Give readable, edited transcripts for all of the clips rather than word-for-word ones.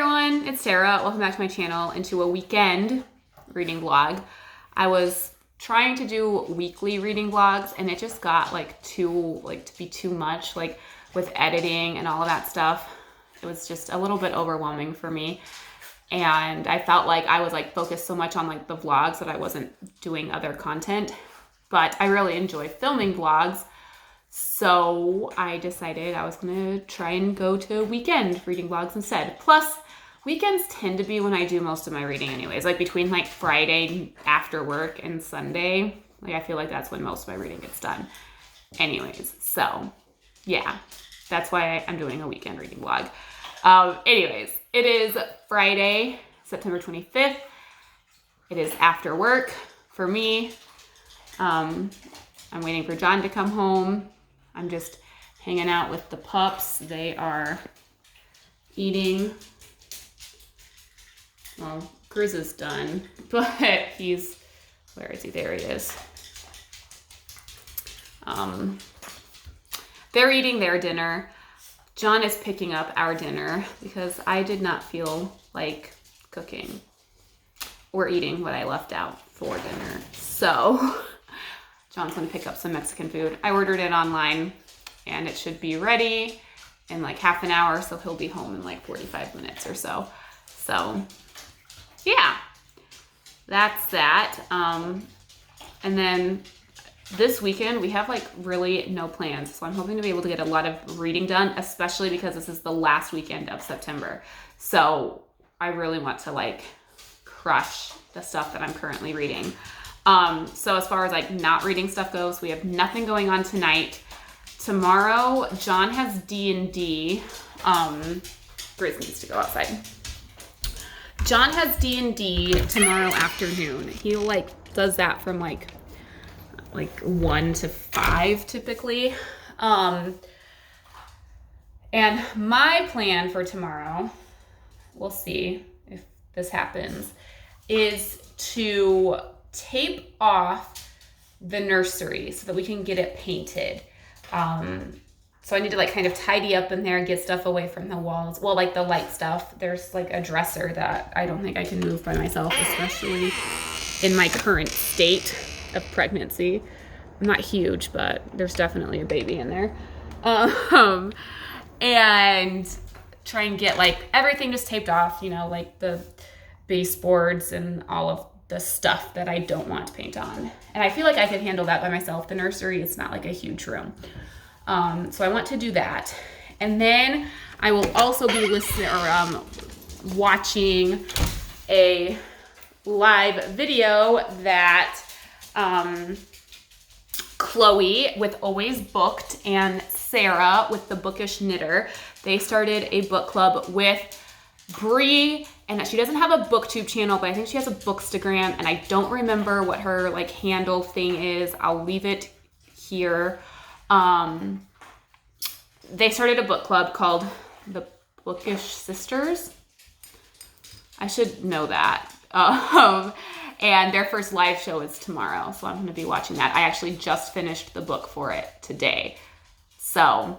everyone, it's Sarah. Welcome back to my channel and to a weekend reading vlog. I was trying to do weekly reading vlogs and it just got to be too much, with editing and all of that stuff. It was just a little bit overwhelming for me. And I felt like I was focused so much on the vlogs that I wasn't doing other content. But I really enjoy filming vlogs. So I decided I was gonna try and go to weekend reading vlogs instead. Plus, weekends tend to be when I do most of my reading anyways. Between Friday after work and Sunday. I feel like that's when most of my reading gets done. Anyways, so yeah, that's why I'm doing a weekend reading vlog. Anyways, it is Friday, September 25th. It is after work for me. I'm waiting for John to come home. I'm just hanging out with the pups. They are eating. Well, Grizz is done, but where is he? There he is. They're eating their dinner. John is picking up our dinner because I did not feel like cooking or eating what I left out for dinner. So John's gonna pick up some Mexican food. I ordered it online and it should be ready in half an hour, so he'll be home in 45 minutes or so. So yeah, that's that. And then this weekend we have really no plans. So I'm hoping to be able to get a lot of reading done, especially because this is the last weekend of September. So I really want to crush the stuff that I'm currently reading. So as far as not reading stuff goes, we have nothing going on tonight. Tomorrow, John has D&D. Grace needs to go outside. John has D&D tomorrow afternoon. He does that from 1 to 5 typically. And my plan for tomorrow, we'll see if this happens, is to tape off the nursery so that we can get it painted. So I need to kind of tidy up in there, get stuff away from the walls. Well, the light stuff. There's a dresser that I don't think I can move by myself, especially in my current state of pregnancy. I'm not huge, but there's definitely a baby in there. And try and get everything just taped off, the baseboards and all of the stuff that I don't want to paint on. And I feel like I could handle that by myself. The nursery is not a huge room. So I want to do that. And then I will also be watching a live video that Chloe with Always Booked and Sarah with The Bookish Knitter, they started a book club with Bree, and she doesn't have a booktube channel, but I think she has a bookstagram, and I don't remember what her handle thing is. I'll leave it here. They started a book club called The Bookish Sisters. I should know that. And their first live show is tomorrow, so I'm going to be watching that. I actually just finished the book for it today. So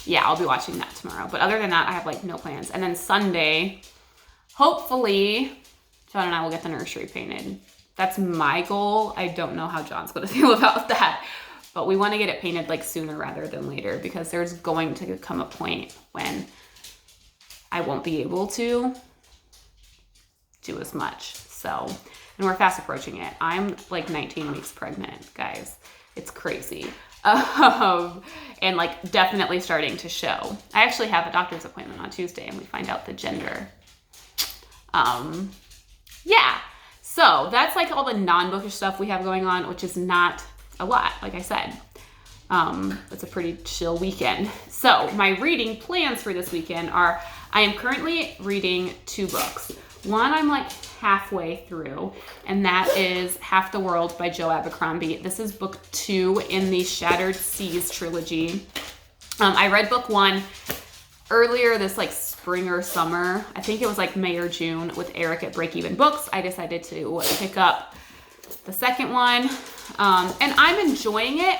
yeah, I'll be watching that tomorrow. But other than that, I have no plans. And then Sunday, hopefully, John and I will get the nursery painted. That's my goal. I don't know how John's going to feel about that. But we want to get it painted sooner rather than later, because there's going to come a point when I won't be able to do as much. So, and we're fast approaching it. I'm 19 weeks pregnant, guys. It's crazy. And definitely starting to show. I actually have a doctor's appointment on Tuesday and we find out the gender. Yeah. So that's all the non-bookish stuff we have going on, which is not a lot, like I said. It's a pretty chill weekend. So my reading plans for this weekend are, I am currently reading 2 books. One I'm halfway through, and that is Half the World by Joe Abercrombie. This is book 2 in the Shattered Seas trilogy. I read book 1 earlier this spring or summer. I think it was May or June with Eric at Break Even Books. I decided to pick up the second one, and I'm enjoying it.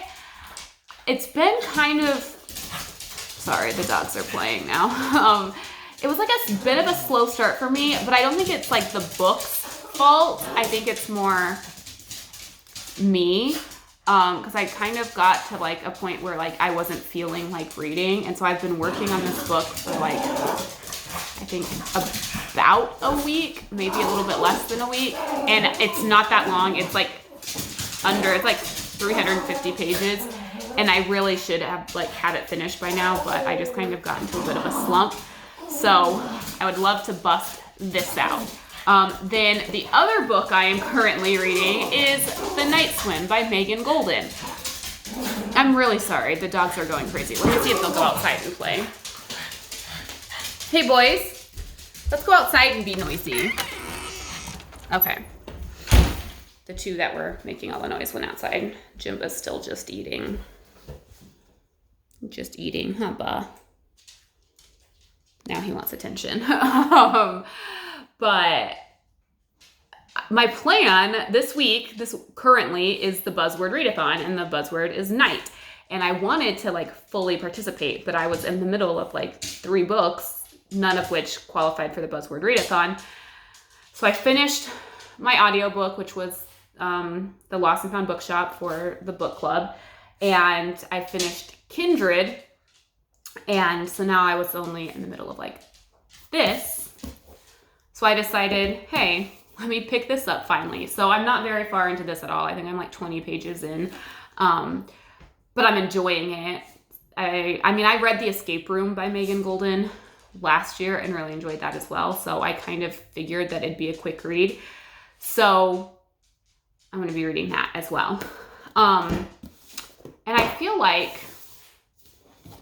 It's been kind of, sorry, the dogs are playing now. it was like a bit of a slow start for me, but I don't think it's like the book's fault. I think it's more me. Because I kind of got to like a point where like I wasn't feeling like reading. And so I've been working on this book for like, I think about a week, maybe a little bit less than a week. And it's not that long. It's like it's like 350 pages. And I really should have like had it finished by now, but I just kind of got into a bit of a slump. So I would love to bust this out. Then the other book I am currently reading is The Night Swim by Megan Golden. I'm really sorry, the dogs are going crazy. Let me see if they'll go outside and play. Hey boys, let's go outside and be noisy. Okay. The two that were making all the noise went outside. Jimba's still just eating. Just eating, huh, Ba? Now he wants attention. But my plan this week, currently is the Buzzword Readathon, and the buzzword is night. And I wanted to like fully participate, but I was in the middle of like 3 books, none of which qualified for the Buzzword Readathon. So I finished my audiobook, which was the Lost and Found Bookshop for the book club. And I finished Kindred. And so now I was only in the middle of like this. So I decided, hey, let me pick this up finally. So I'm not very far into this at all. I think I'm like 20 pages in, but I'm enjoying it. I mean, I read The Escape Room by Megan Golden last year and really enjoyed that as well. So I kind of figured that it'd be a quick read. So I'm going to be reading that as well. And I feel like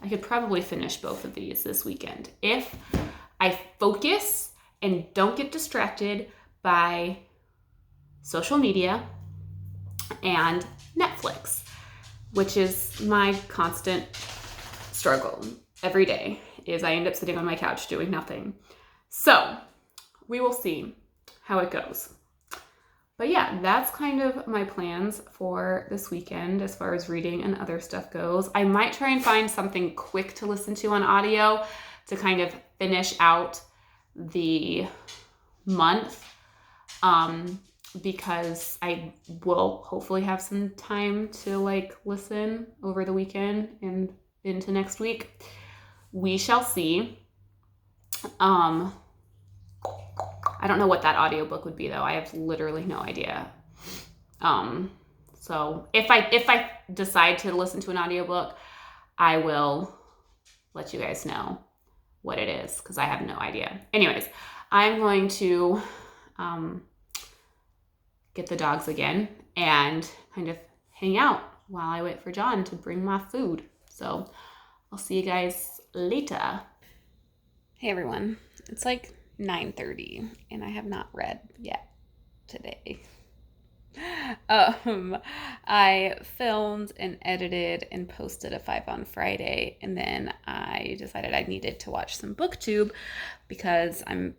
I could probably finish both of these this weekend if I focus and don't get distracted by social media and Netflix, which is my constant struggle every day, is I end up sitting on my couch doing nothing. So we will see how it goes. But yeah, that's kind of my plans for this weekend as far as reading and other stuff goes. I might try and find something quick to listen to on audio to kind of finish out the month, because I will hopefully have some time to like listen over the weekend and into next week. We shall see. I don't know what that audiobook would be though. I have literally no idea. So if I decide to listen to an audiobook, I will let you guys know what it is, because I have no idea. Anyways, I'm going to get the dogs again and kind of hang out while I wait for John to bring my food. So I'll see you guys later. Hey everyone, it's like 9:30 and I have not read yet today. I filmed and edited and posted a 5 on Friday, and then I decided I needed to watch some BookTube because I'm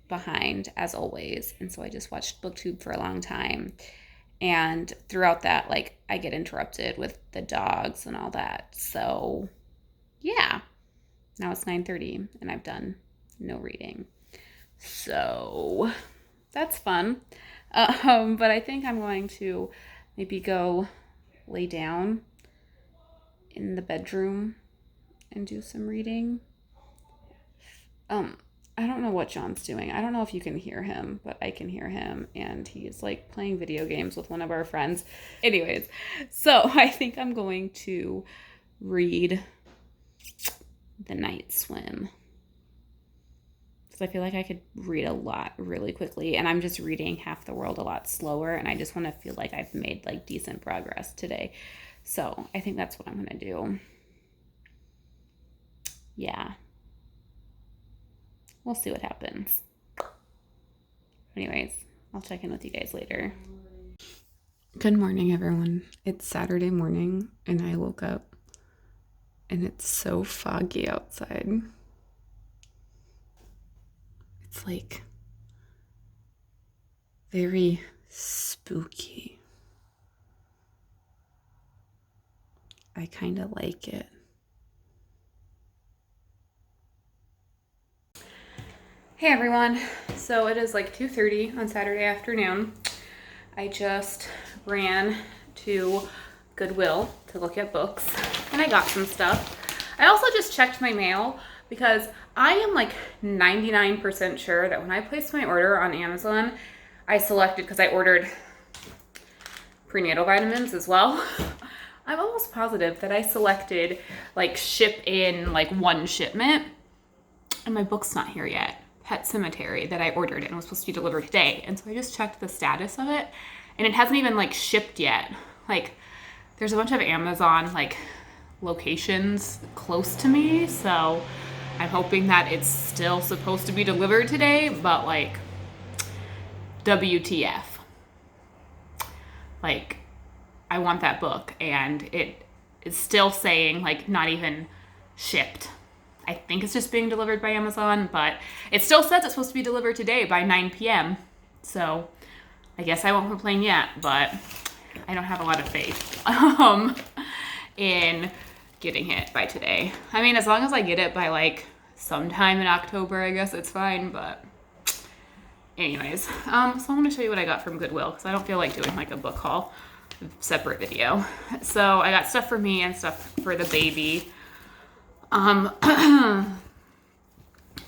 behind as always, and so I just watched BookTube for a long time, and throughout that, like, I get interrupted with the dogs and all that. So yeah, now it's 9:30 and I've done no reading, so that's fun. But I think I'm going to maybe go lay down in the bedroom and do some reading. I don't know what John's doing. I don't know if you can hear him, but I can hear him, and he's like playing video games with one of our friends. Anyways, so I think I'm going to read The Night Swim, because I feel like I could read a lot really quickly, and I'm just reading Half the World a lot slower, and I just want to feel like I've made like decent progress today. So I think that's what I'm going to do. Yeah. We'll see what happens. Anyways, I'll check in with you guys later. Good morning, everyone. It's Saturday morning, and I woke up, and it's so foggy outside. It's like very spooky. I kind of like it. Hey everyone. So it is like 2:30 on Saturday afternoon. I just ran to Goodwill to look at books and I got some stuff. I also just checked my mail because I am like 99% sure that when I placed my order on Amazon, I selected, because I ordered prenatal vitamins as well. I'm almost positive that I selected like ship in like one shipment, and my book's not here yet. Pet Cemetery that I ordered and was supposed to be delivered today. And so I just checked the status of it and it hasn't even like shipped yet. Like there's a bunch of Amazon like locations close to me. So I'm hoping that it's still supposed to be delivered today, but like WTF. Like I want that book and it is still saying like not even shipped. I think it's just being delivered by Amazon, but it still says it's supposed to be delivered today by 9 p.m. So I guess I won't complain yet, but I don't have a lot of faith in getting it by today. I mean, as long as I get it by like sometime in October, I guess it's fine, but anyways. So I'm going to show you what I got from Goodwill because I don't feel like doing like a book haul separate video. So I got stuff for me and stuff for the baby.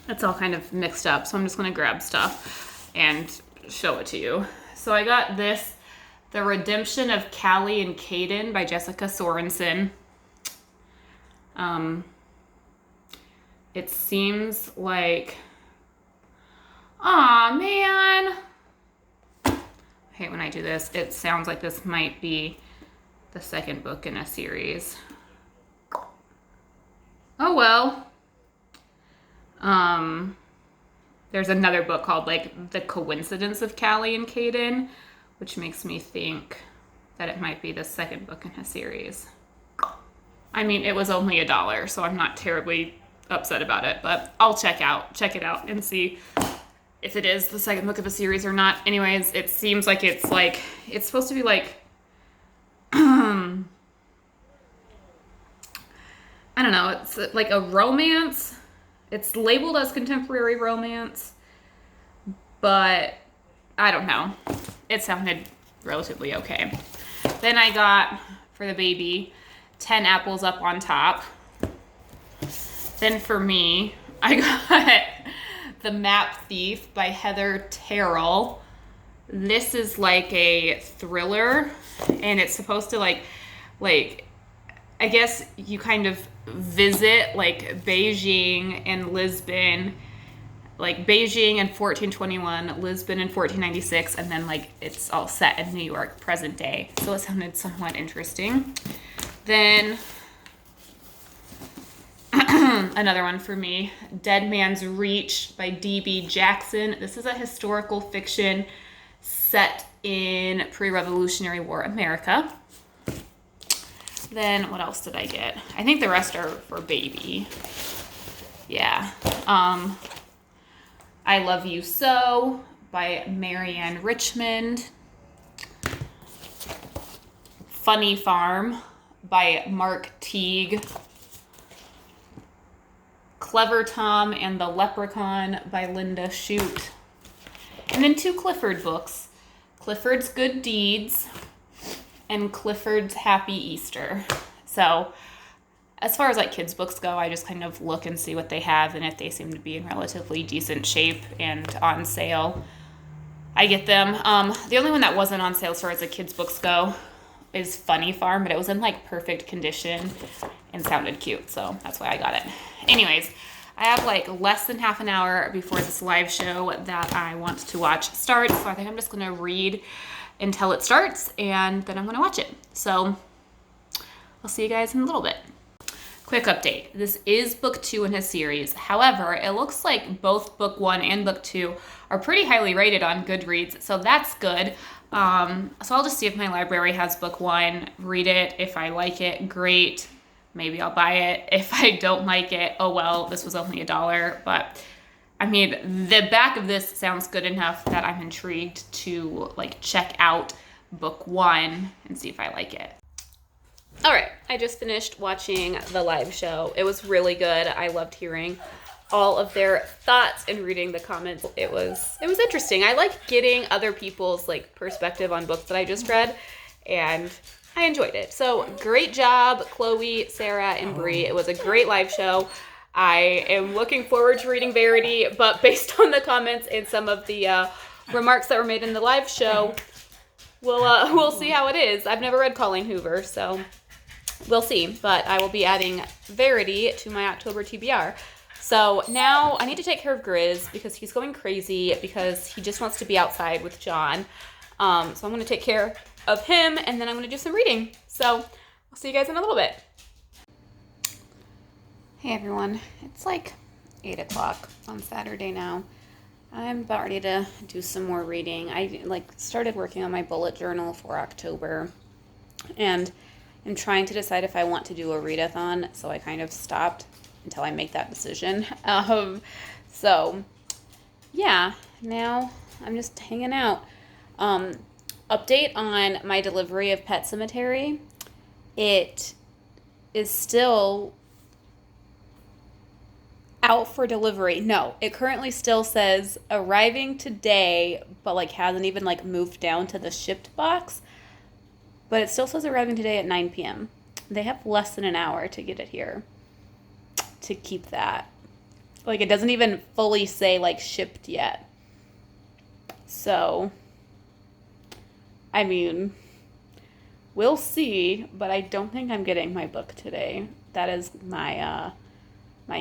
It's all kind of mixed up, so I'm just going to grab stuff and show it to you. So I got this, The Redemption of Callie and Caden by Jessica Sorensen. It seems like, aw, man. I hate when I do this. It sounds like this might be the second book in a series. Oh well. There's another book called like The Coincidence of Callie and Caden, which makes me think that it might be the second book in a series. I mean, it was only $1, so I'm not terribly upset about it, but I'll check it out and see if it is the second book of a series or not. Anyways, it seems like it's supposed to be like I don't know, it's like a romance. It's labeled as contemporary romance, but I don't know. It sounded relatively okay. Then I got, for the baby, 10 Apples Up on Top. Then for me, I got The Map Thief by Heather Terrell. This is like a thriller, and it's supposed to like I guess you kind of visit like Beijing and Lisbon, like Beijing in 1421, Lisbon in 1496, and then like it's all set in New York, present day. So it sounded somewhat interesting. Then another one for me, Dead Man's Reach by D.B. Jackson. This is a historical fiction set in pre-Revolutionary War America. Then what else did I get? I think the rest are for baby. Yeah. I Love You So by Marianne Richmond. Funny Farm by Mark Teague. Clever Tom and the Leprechaun by Linda Shute. And then 2 Clifford books. Clifford's Good Deeds and Clifford's Happy Easter. So as far as like kids books go, I just kind of look and see what they have, and if they seem to be in relatively decent shape and on sale, I get them. The only one that wasn't on sale as far as the kids books go is Funny Farm, but it was in like perfect condition and sounded cute, so that's why I got it. Anyways, I have like less than half an hour before this live show that I want to watch starts, so I think I'm just gonna read until it starts, and then I'm going to watch it. So I'll see you guys in a little bit. Quick update. This is book 2 in his series. However, it looks like both book 1 and book 2 are pretty highly rated on Goodreads, so that's good. So I'll just see if my library has book 1, read it. If I like it, great. Maybe I'll buy it. If I don't like it, oh well, this was only $1, but I mean, the back of this sounds good enough that I'm intrigued to like check out book 1 and see if I like it. All right, I just finished watching the live show. It was really good. I loved hearing all of their thoughts and reading the comments. It was interesting. I like getting other people's like perspective on books that I just read, and I enjoyed it. So great job, Chloe, Sarah, and Bree. It was a great live show. I am looking forward to reading Verity, but based on the comments and some of the remarks that were made in the live show, we'll see how it is. I've never read Colleen Hoover, so we'll see. But I will be adding Verity to my October TBR. So now I need to take care of Grizz because he's going crazy because he just wants to be outside with John. So I'm going to take care of him, and then I'm going to do some reading. So I'll see you guys in a little bit. Hey everyone, it's like 8 o'clock on Saturday now. I'm about ready to do some more reading. I started working on my bullet journal for October, and I'm trying to decide if I want to do a readathon, so I kind of stopped until I make that decision. So yeah, now I'm just hanging out. Update on my delivery of Pet Cemetery. It is still out for delivery. No, it currently still says arriving today, but hasn't even moved down to the shipped box. But it still says arriving today at 9 p.m. They have less than an hour to get it here. To keep that. It doesn't even fully say shipped yet. So I mean, we'll see, but I don't think I'm getting my book today. That is my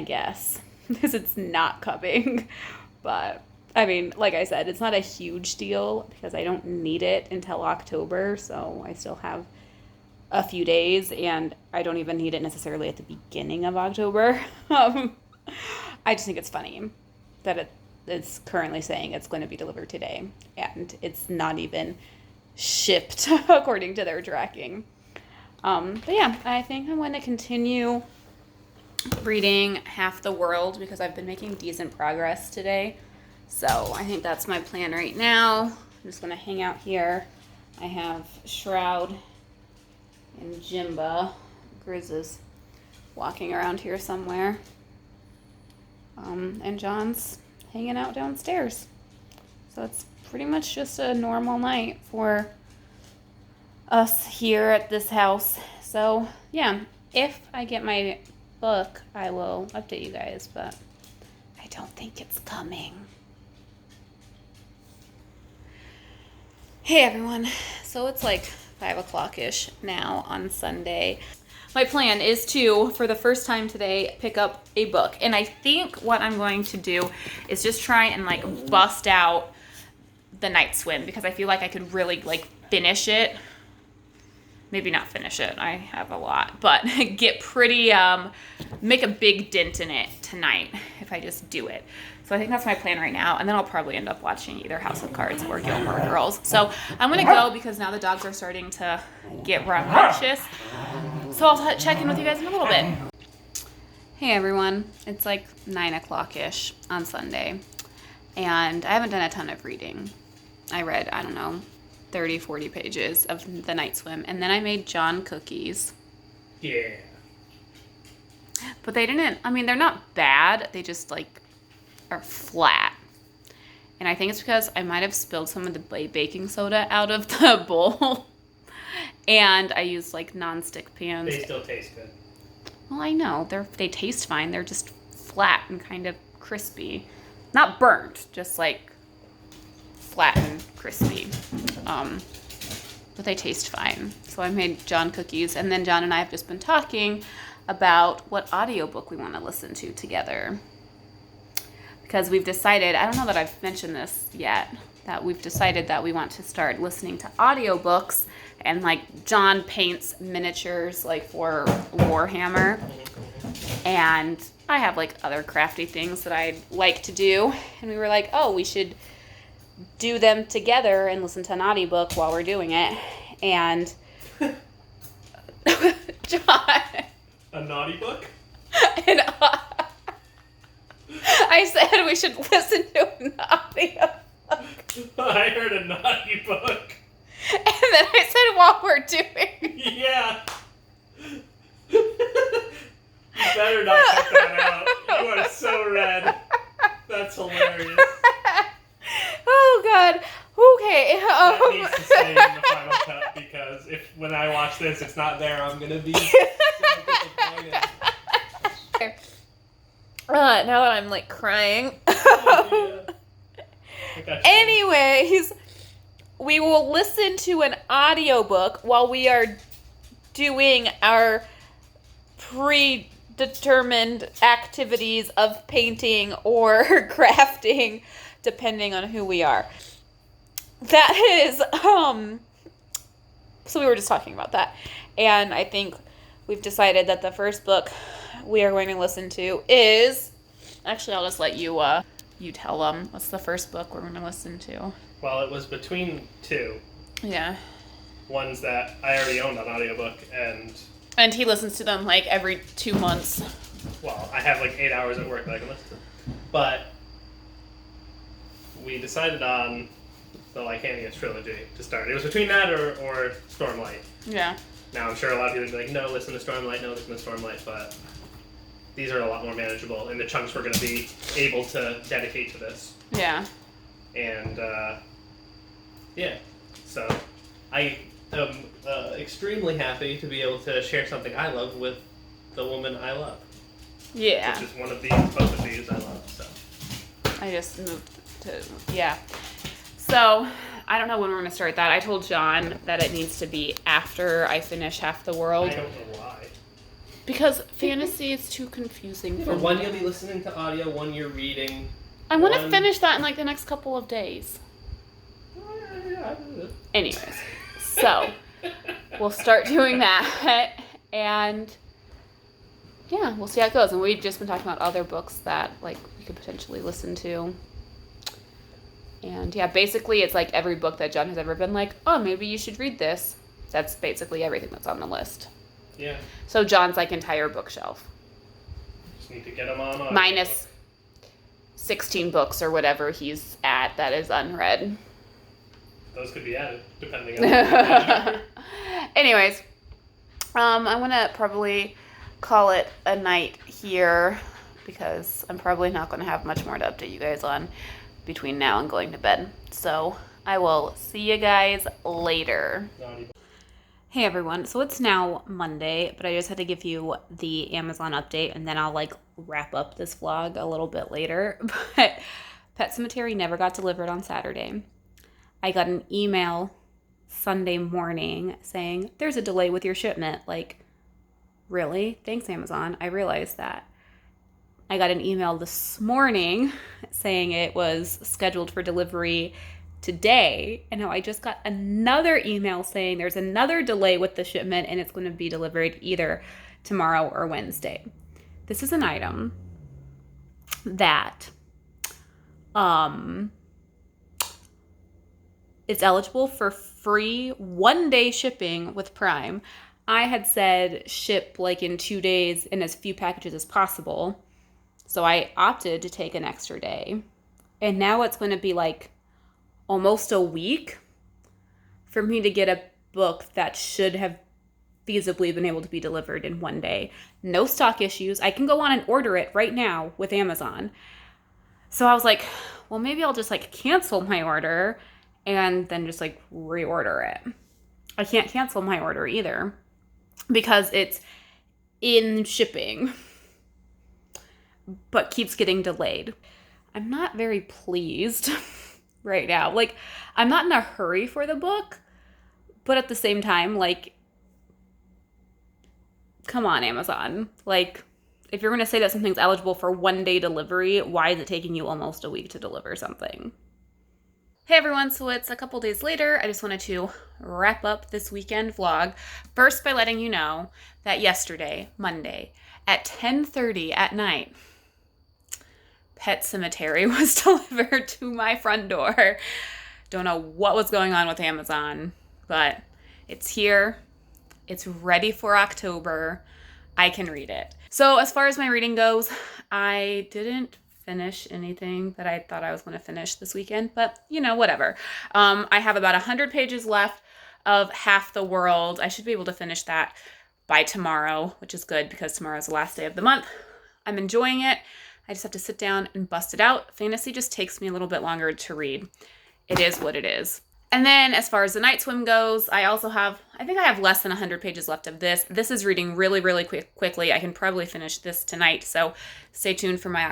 guess, because it's not coming. But I mean, like I said, it's not a huge deal because I don't need it until October, so I still have a few days, and I don't even need it necessarily at the beginning of October. I just think it's funny that it's currently saying it's going to be delivered today, and it's not even shipped according to their tracking. But yeah, I think I'm going to continue reading Half the World because I've been making decent progress today. So I think that's my plan right now. I'm just going to hang out here. I have Shroud and Jimba. Grizz is walking around here somewhere. And John's hanging out downstairs. So it's pretty much just a normal night for us here at this house. So yeah, if I get my book, I will update you guys, but I don't think it's coming. Hey everyone, so it's 5 o'clock-ish now on Sunday. My plan is to, for the first time today, pick up a book. And I think what I'm going to do is just try and bust out The Night Swim, because I feel like I could really finish it. Maybe not finish it, I have a lot, but get pretty, make a big dent in it tonight if I just do it. So I think that's my plan right now, and then I'll probably end up watching either House of Cards or Gilmore Girls. So I'm gonna go because now the dogs are starting to get rambunctious. So I'll check in with you guys in a little bit. Hey everyone, it's 9 o'clock-ish on Sunday, and I haven't done a ton of reading. I read, 30, 40 pages of The Night Swim, and then I made John cookies. Yeah. But they didn't, they're not bad, they just are flat. And I think it's because I might have spilled some of the baking soda out of the bowl. And I used non-stick pans. They still taste good. Well, I know, they taste fine, they're just flat and kind of crispy. Not burnt, just flat and crispy. But they taste fine. So I made John cookies, and then John and I have just been talking about what audiobook we want to listen to together. Because we've decided, I don't know that I've mentioned this yet, that we've decided that we want to start listening to audiobooks, and John paints miniatures for Warhammer. And I have other crafty things that I'd like to do. And we were we should do them together and listen to an audiobook while we're doing it. And John. A naughty book? And I said we should listen to an audiobook. I heard a naughty book. And then I said while we're doing. Yeah. You better not cut that out. You are so red. God. Okay. That needs to stay in the final cut because when I watch this, it's not there. I'm gonna be so disappointed. Now that I'm like crying. Oh, yeah. Anyways, we will listen to an audiobook while we are doing our predetermined activities of painting or crafting, depending on who we are. That is, so we were just talking about that. And I think we've decided that the first book we are going to listen to is, actually, I'll just let you, you tell them what's the first book we're going to listen to. Well, it was between two. Yeah. Ones that I already owned on audiobook, And he listens to them like every 2 months. well, I have like 8 hours at work that I can listen to. But we decided on the Lycanius trilogy to start. It was between that or Stormlight. Yeah. Now, I'm sure a lot of people are going to be like, no, listen to Stormlight, no, listen to Stormlight, but these are a lot more manageable in the chunks we're going to be able to dedicate to this. Yeah. And, yeah. So, I am extremely happy to be able to share something I love with the woman I love. Yeah. Which is both of these I love, so. I just moved to, yeah. So, I don't know when we're going to start that. I told John that it needs to be after I finish Half the World. I don't know why. Because fantasy is too confusing for For me. one, you'll be listening to audio, one you're reading. I want to finish that in like the next couple of days. Anyways, so we'll start doing that, and yeah, we'll see how it goes. And we've just been talking about other books that like we could potentially listen to. And yeah, basically it's like every book that John has ever been like, oh, maybe you should read this. That's basically everything that's on the list. Yeah. So John's like entire bookshelf. Just need to get them on. Minus 16 books or whatever he's at that is unread. Those could be added, depending on. Anyways, I want to probably call it a night here because I'm probably not going to have much more to update you guys on between now and going to bed. So I will see you guys later. Hey everyone, so it's now Monday, but I just had to give you the Amazon update and then I'll like wrap up this vlog a little bit later. But Pet Sematary never got delivered on Saturday. I got an email Sunday morning saying, there's a delay with your shipment. Like, really? Thanks, Amazon. I realized that. I got an email this morning saying it was scheduled for delivery today, and now I just got another email saying there's another delay with the shipment and it's going to be delivered either tomorrow or Wednesday. This is an item that it's eligible for free 1-day shipping with Prime. I had said ship like in 2 days and as few packages as possible. So I opted to take an extra day. And now it's going to be like almost a week for me to get a book that should have feasibly been able to be delivered in 1 day. No stock issues. I can go on and order it right now with Amazon. So I was like, well, maybe I'll just like cancel my order and then just like reorder it. I can't cancel my order either because it's in shipping, but keeps getting delayed. I'm not very pleased right now. Like, I'm not in a hurry for the book, but at the same time, like, come on, Amazon. Like, if you're going to say that something's eligible for 1-day delivery, why is it taking you almost a week to deliver something? Hey everyone, so it's a couple days later. I just wanted to wrap up this weekend vlog. First by letting you know that yesterday, Monday, at 10:30 at night, Pet Sematary was delivered to my front door. Don't know what was going on with Amazon, but it's here. It's ready for October. I can read it. So as far as my reading goes, I didn't finish anything that I thought I was going to finish this weekend, but you know, whatever. I have about 100 pages left of Half the World. I should be able to finish that by tomorrow, which is good because tomorrow is the last day of the month. I'm enjoying it. I just have to sit down and bust it out. Fantasy just takes me a little bit longer to read. it is what it is. And then as far as the night swim goes, I think I have less than 100 pages left of this. This is reading really, really quickly. I can probably finish this tonight. So stay tuned for my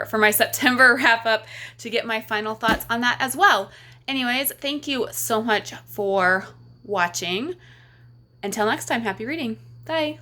for my September wrap up to get my final thoughts on that as well. Anyways, thank you so much for watching. Until next time, happy reading. Bye.